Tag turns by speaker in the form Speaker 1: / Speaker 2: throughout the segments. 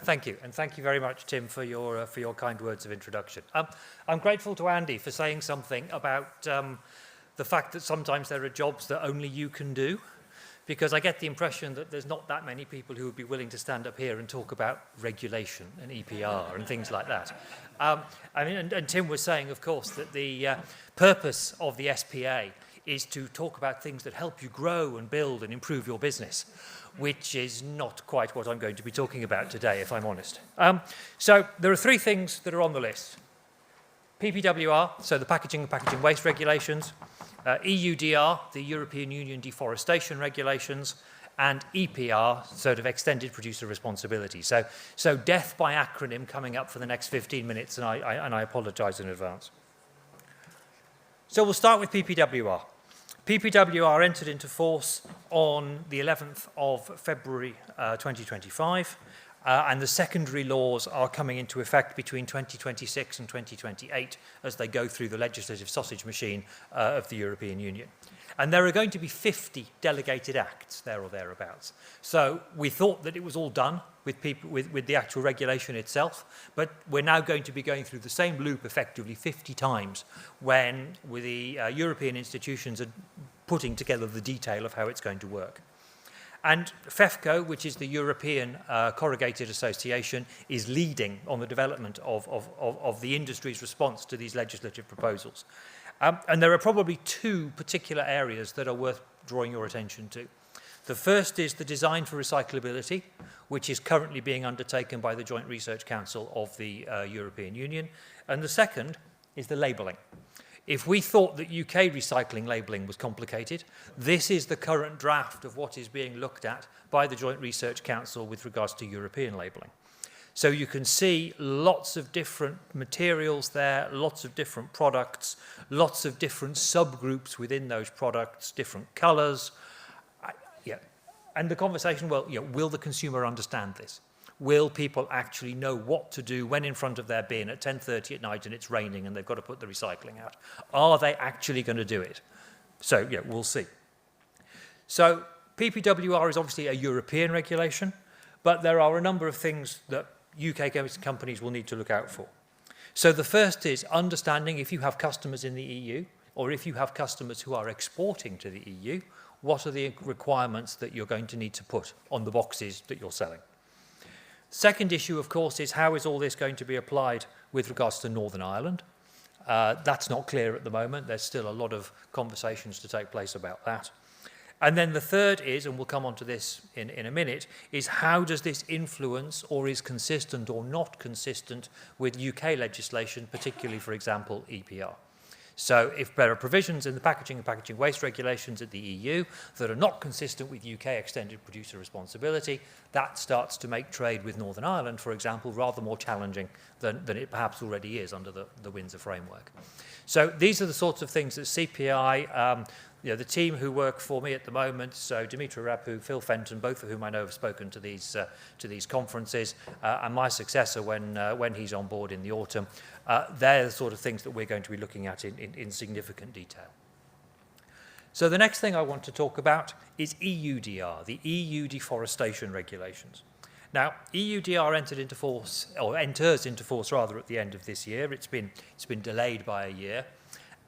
Speaker 1: Thank you, and thank you very much, Tim, for your kind words of introduction. I'm grateful to Andy for saying something about the fact that sometimes there are jobs that only you can do, because I get the impression that there's not that many people who would be willing to stand up here and talk about regulation and EPR and things like that. And Tim was saying, of course, that the purpose of the SPA is to talk about things that help you grow and build and improve your business, which is not quite what I'm going to be talking about today, if I'm honest. So there are three things that are on the list. PPWR, so the packaging and packaging waste regulations, EUDR, the European Union Deforestation Regulations, and EPR, sort of extended producer responsibility. So death by acronym coming up for the next 15 minutes, and I apologise in advance. So we'll start with PPWR. PPWR entered into force on the 11th of February 2025, and the secondary laws are coming into effect between 2026 and 2028 as they go through the legislative sausage machine of the European Union. And there are going to be 50 delegated acts, there or thereabouts. So we thought that it was all done with the actual regulation itself, but we're now going to be going through the same loop effectively 50 times when the European institutions are putting together the detail of how it's going to work. And FEFCO, which is the European Corrugated Association, is leading on the development of the industry's response to these legislative proposals. And there are probably two particular areas that are worth drawing your attention to. The first is the design for recyclability, which is currently being undertaken by the Joint Research Council of the European Union. And the second is the labelling. If we thought that UK recycling labelling was complicated, this is the current draft of what is being looked at by the Joint Research Council with regards to European labelling. So you can see lots of different materials there, lots of different products, lots of different subgroups within those products, different colours. And the conversation, well, will the consumer understand this? Will people actually know what to do when in front of their bin at 10:30 at night and it's raining and they've got to put the recycling out? Are they actually going to do it? So, we'll see. So, PPWR is obviously a European regulation, but there are a number of things that UK companies will need to look out for. So the first is understanding if you have customers in the EU or if you have customers who are exporting to the EU, what are the requirements that you're going to need to put on the boxes that you're selling? Second issue, of course, is how is all this going to be applied with regards to Northern Ireland? That's not clear at the moment. There's still a lot of conversations to take place about that. And then the third is, and we'll come on to this in a minute, is how does this influence or is consistent or not consistent with UK legislation, particularly, for example, EPR? So if there are provisions in the packaging and packaging waste regulations at the EU that are not consistent with UK extended producer responsibility, that starts to make trade with Northern Ireland, for example, rather more challenging than it perhaps already is under the Windsor framework. So these are the sorts of things that CPI, the team who work for me at the moment, so Dimitri Rapu, Phil Fenton, both of whom I know have spoken to these conferences, and my successor when he's on board in the autumn, they're the sort of things that we're going to be looking at in significant detail. So the next thing I want to talk about is EUDR, the EU Deforestation Regulations. Now, EUDR enters into force at the end of this year. It's been delayed by a year.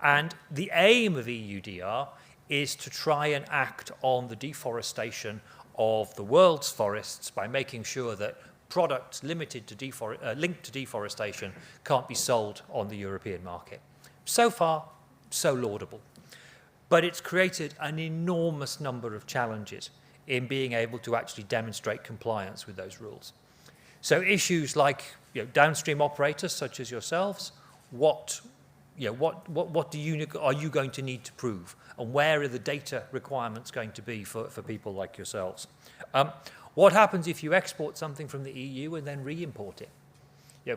Speaker 1: And the aim of EUDR is to try and act on the deforestation of the world's forests by making sure that products linked to deforestation can't be sold on the European market. So far, so laudable. But it's created an enormous number of challenges in being able to actually demonstrate compliance with those rules. So issues like downstream operators such as yourselves, what are you going to need to prove? And where are the data requirements going to be for people like yourselves? What happens if you export something from the EU and then re-import it?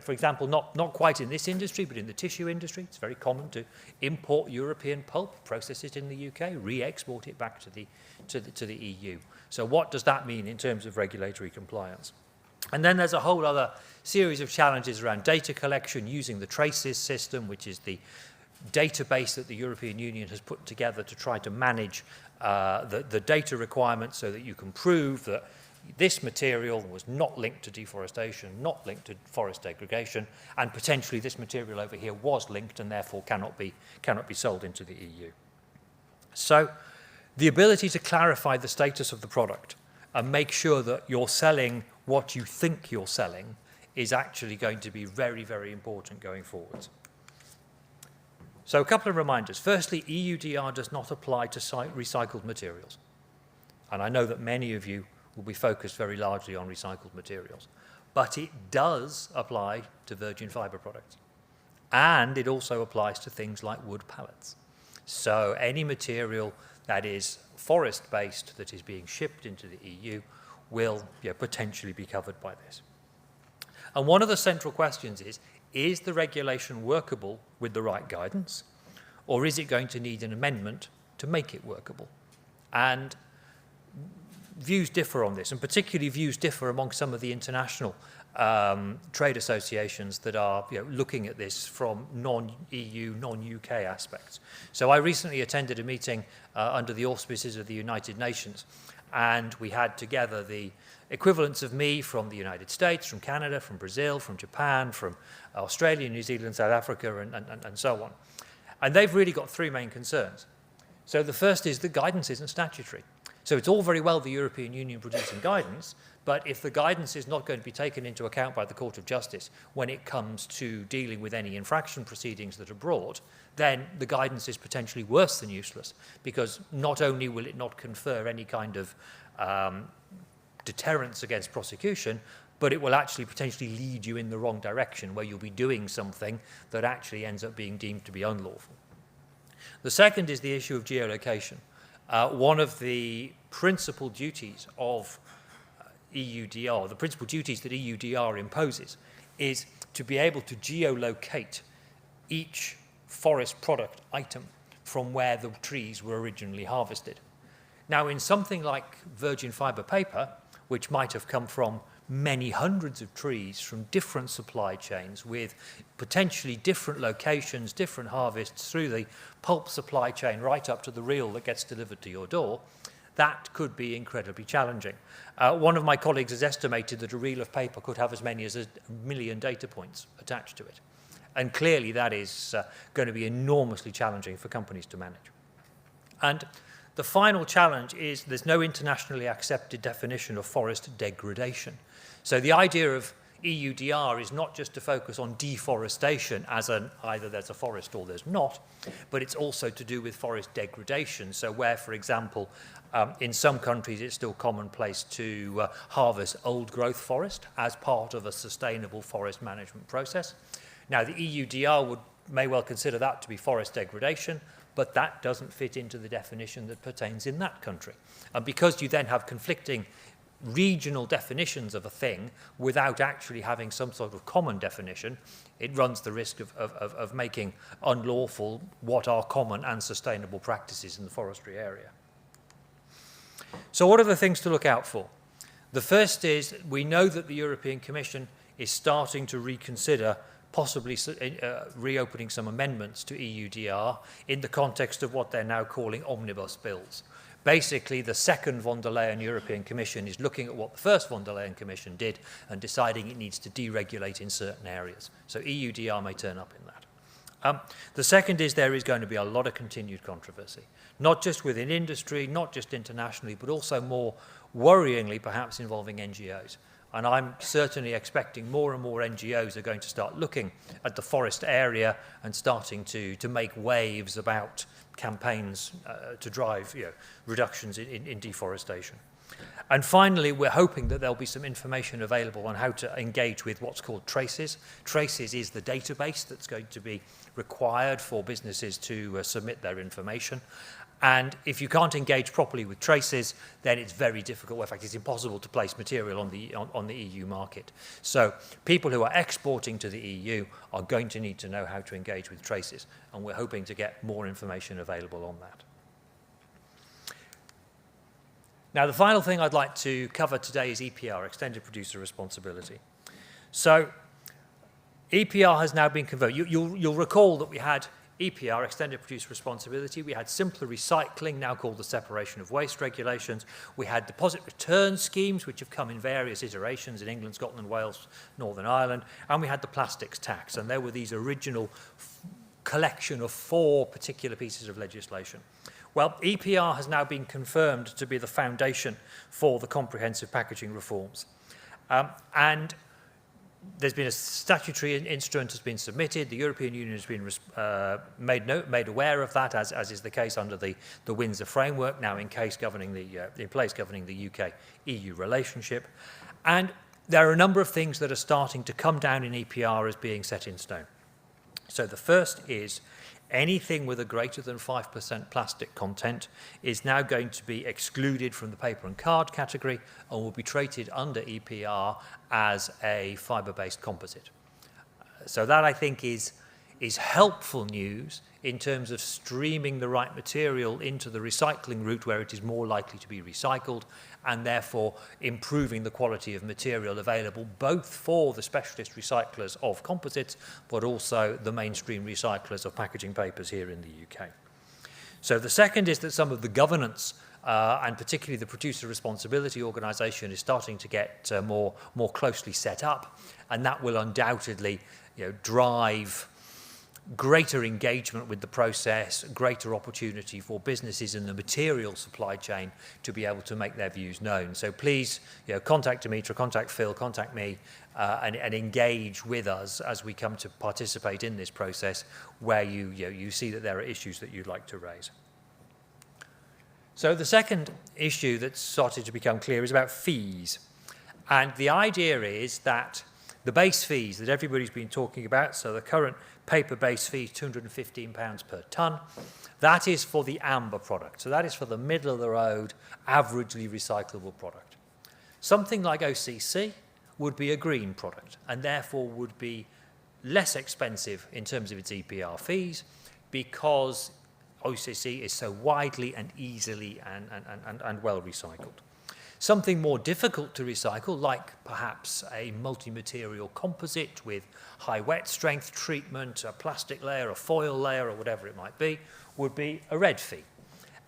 Speaker 1: For example, not quite in this industry, but in the tissue industry, it's very common to import European pulp, process it in the UK, re-export it back to the EU. So what does that mean in terms of regulatory compliance? And then there's a whole other series of challenges around data collection using the Traces system, which is the database that the European Union has put together to try to manage the data requirements so that you can prove that this material was not linked to deforestation, not linked to forest degradation, and potentially this material over here was linked and therefore cannot be sold into the EU. So the ability to clarify the status of the product and make sure that you're selling what you think you're selling is actually going to be very, very important going forward. So a couple of reminders. Firstly, EUDR does not apply to recycled materials. And I know that many of you will be focused very largely on recycled materials. But it does apply to virgin fibre products. And it also applies to things like wood pallets. So any material that is forest-based that is being shipped into the EU will potentially be covered by this. And one of the central questions is the regulation workable with the right guidance, or is it going to need an amendment to make it workable? And views differ on this, and particularly views differ among some of the international trade associations that are looking at this from non-EU, non-UK aspects. So I recently attended a meeting under the auspices of the United Nations, and we had together the equivalents of me from the United States, from Canada, from Brazil, from Japan, from Australia, New Zealand, South Africa, and so on. And they've really got three main concerns. So the first is the guidance isn't statutory. So it's all very well the European Union producing guidance, but if the guidance is not going to be taken into account by the Court of Justice when it comes to dealing with any infraction proceedings that are brought, then the guidance is potentially worse than useless, because not only will it not confer any kind of deterrence against prosecution, but it will actually potentially lead you in the wrong direction, where you'll be doing something that actually ends up being deemed to be unlawful. The second is the issue of geolocation. One of the principal duties of EUDR, the principal duties that EUDR imposes, is to be able to geolocate each forest product item from where the trees were originally harvested. Now, in something like virgin fibre paper, which might have come from many hundreds of trees from different supply chains with potentially different locations, different harvests through the pulp supply chain right up to the reel that gets delivered to your door, that could be incredibly challenging. One of my colleagues has estimated that a reel of paper could have as many as 1 million data points attached to it. And clearly that is going to be enormously challenging for companies to manage. And the final challenge is there's no internationally accepted definition of forest degradation. So the idea of EUDR is not just to focus on deforestation as either there's a forest or there's not, but it's also to do with forest degradation. So where, for example, in some countries it's still commonplace to harvest old growth forest as part of a sustainable forest management process. Now the EUDR may well consider that to be forest degradation, but that doesn't fit into the definition that pertains in that country. And because you then have conflicting regional definitions of a thing without actually having some sort of common definition, it runs the risk of making unlawful what are common and sustainable practices in the forestry area. So what are the things to look out for? The first is we know that the European Commission is starting to reconsider possibly reopening some amendments to EUDR in the context of what they're now calling omnibus bills. Basically, the second von der Leyen European Commission is looking at what the first von der Leyen Commission did and deciding it needs to deregulate in certain areas. So EUDR may turn up in that. The second is there is going to be a lot of continued controversy, not just within industry, not just internationally, but also more worryingly perhaps involving NGOs. And I'm certainly expecting more and more NGOs are going to start looking at the forest area and starting to make waves about campaigns to drive reductions in deforestation. And finally, we're hoping that there'll be some information available on how to engage with what's called Traces. Traces is the database that's going to be required for businesses to submit their information. And if you can't engage properly with Traces, then it's very difficult. In fact, it's impossible to place material on the EU market. So people who are exporting to the EU are going to need to know how to engage with Traces, and we're hoping to get more information available on that. Now, the final thing I'd like to cover today is EPR, Extended Producer Responsibility. So EPR has now been converted. You'll recall that we had EPR, Extended Producer Responsibility. We had simpler recycling, now called the Separation of Waste regulations. We had deposit return schemes, which have come in various iterations in England, Scotland, Wales, Northern Ireland. And we had the plastics tax. And there were these original collection of 4 particular pieces of legislation. Well, EPR has now been confirmed to be the foundation for the comprehensive packaging reforms. And there's been a statutory instrument has been submitted. The European Union has been made aware of that, as is the case under the Windsor framework, now in place governing the UK-EU relationship. And there are a number of things that are starting to come down in EPR as being set in stone. So the first is anything with a greater than 5% plastic content is now going to be excluded from the paper and card category and will be treated under EPR as a fibre-based composite. So that, I think, is helpful news in terms of streaming the right material into the recycling route where it is more likely to be recycled, and therefore improving the quality of material available both for the specialist recyclers of composites but also the mainstream recyclers of packaging papers here in the UK. So the second is that some of the governance and particularly the producer responsibility organisation is starting to get more closely set up, and that will undoubtedly drive greater engagement with the process, greater opportunity for businesses in the material supply chain to be able to make their views known. So please, contact Dimitra, contact Phil, contact me, and engage with us as we come to participate in this process where you see that there are issues that you'd like to raise. So the second issue that's started to become clear is about fees. And the idea is that the base fees that everybody's been talking about, so the current paper base fee, £215 per tonne, that is for the amber product. So that is for the middle of the road, averagely recyclable product. Something like OCC would be a green product and therefore would be less expensive in terms of its EPR fees because OCC is so widely and easily and well recycled. Something more difficult to recycle, like perhaps a multi-material composite with high wet strength treatment, a plastic layer, a foil layer, or whatever it might be, would be a red fee.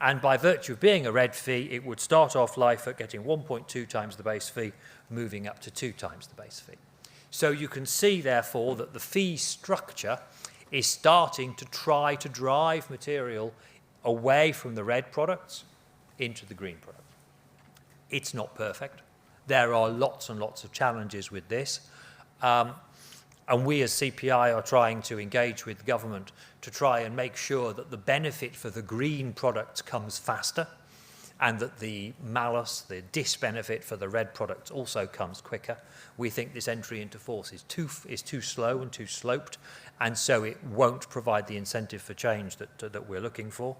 Speaker 1: And by virtue of being a red fee, it would start off life at getting 1.2 times the base fee, moving up to 2 times the base fee. So you can see, therefore, that the fee structure is starting to try to drive material away from the red products into the green products. It's not perfect. There are lots and lots of challenges with this. And we as CPI are trying to engage with the government to try and make sure that the benefit for the green products comes faster and that the malus, the disbenefit for the red products also comes quicker. We think this entry into force is too slow and too sloped, and so it won't provide the incentive for change that we're looking for.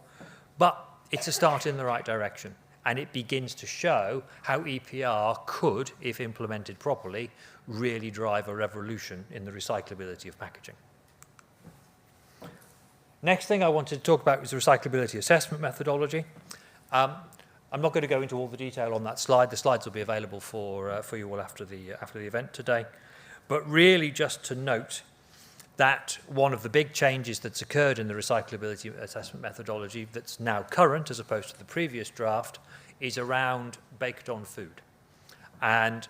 Speaker 1: But it's a start in the right direction. And it begins to show how EPR could, if implemented properly, really drive a revolution in the recyclability of packaging. Next thing I wanted to talk about was the recyclability assessment methodology. I'm not going to go into all the detail on that slide. The slides will be available for you all after the event today. But really just to note that one of the big changes that's occurred in the recyclability assessment methodology that's now current as opposed to the previous draft is around baked-on food. And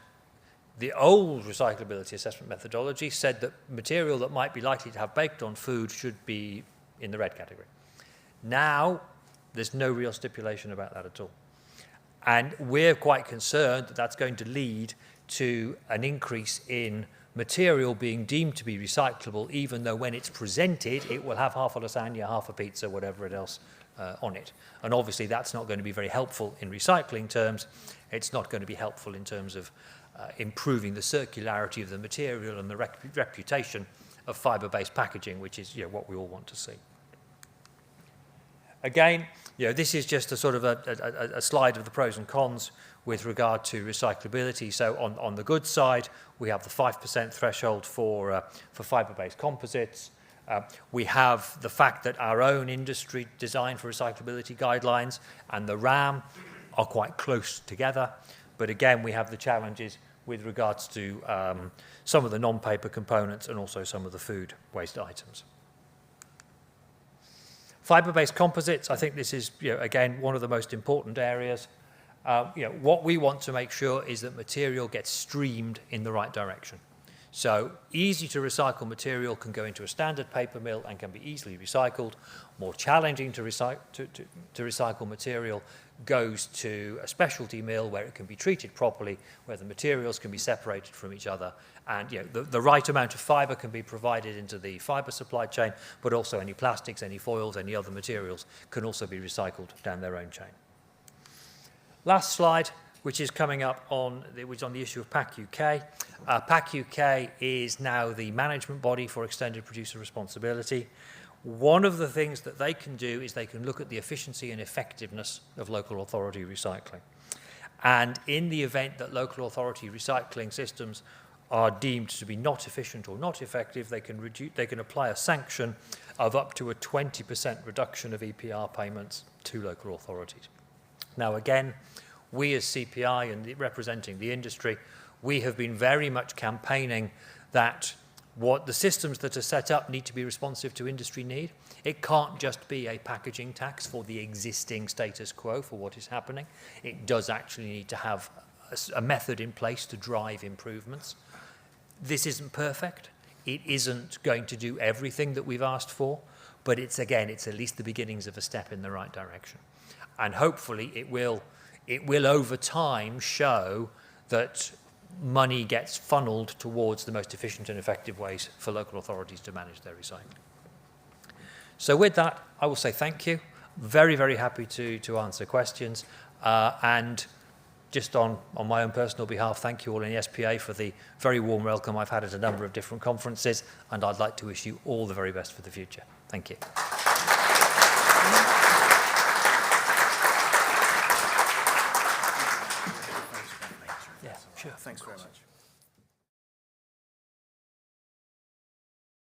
Speaker 1: the old recyclability assessment methodology said that material that might be likely to have baked-on food should be in the red category. Now, there's no real stipulation about that at all. And we're quite concerned that that's going to lead to an increase in material being deemed to be recyclable, even though when it's presented, it will have half a lasagna, half a pizza, whatever it else on it. And obviously that's not going to be very helpful in recycling terms. It's not going to be helpful in terms of improving the circularity of the material and the reputation of fibre-based packaging, which is what we all want to see. Again, this is just a sort of a slide of the pros and cons with regard to recyclability. So on the good side, we have the 5% threshold for fibre-based composites. We have the fact that our own industry design for recyclability guidelines and the RAM are quite close together. But again, we have the challenges with regards to some of the non-paper components and also some of the food waste items. Fibre-based composites, I think this is, again, one of the most important areas. What we want to make sure is that material gets streamed in the right direction. So easy to recycle material can go into a standard paper mill and can be easily recycled. More challenging to recycle material goes to a specialty mill where it can be treated properly, where the materials can be separated from each other, and the right amount of fibre can be provided into the fibre supply chain, but also any plastics, any foils, any other materials can also be recycled down their own chain. Last slide, which is coming up on the issue of PAC UK. PAC UK is now the management body for extended producer responsibility. One of the things that they can do is they can look at the efficiency and effectiveness of local authority recycling. And in the event that local authority recycling systems are deemed to be not efficient or not effective, they can apply a sanction of up to a 20% reduction of EPR payments to local authorities. Now again, we as CPI and representing the industry, we have been very much campaigning that what the systems that are set up need to be responsive to industry need. It can't just be a packaging tax for the existing status quo for what is happening. It does actually need to have a method in place to drive improvements. This isn't perfect. It isn't going to do everything that we've asked for, but it's at least the beginnings of a step in the right direction. And hopefully it will over time show that money gets funneled towards the most efficient and effective ways for local authorities to manage their recycling. So with that, I will say thank you. Very, very happy to answer questions. And just on my own personal behalf, thank you all in the SPA for the very warm welcome I've had at a number of different conferences, and I'd like to wish you all the very best for the future. Thank you.
Speaker 2: Sure. Thanks very much.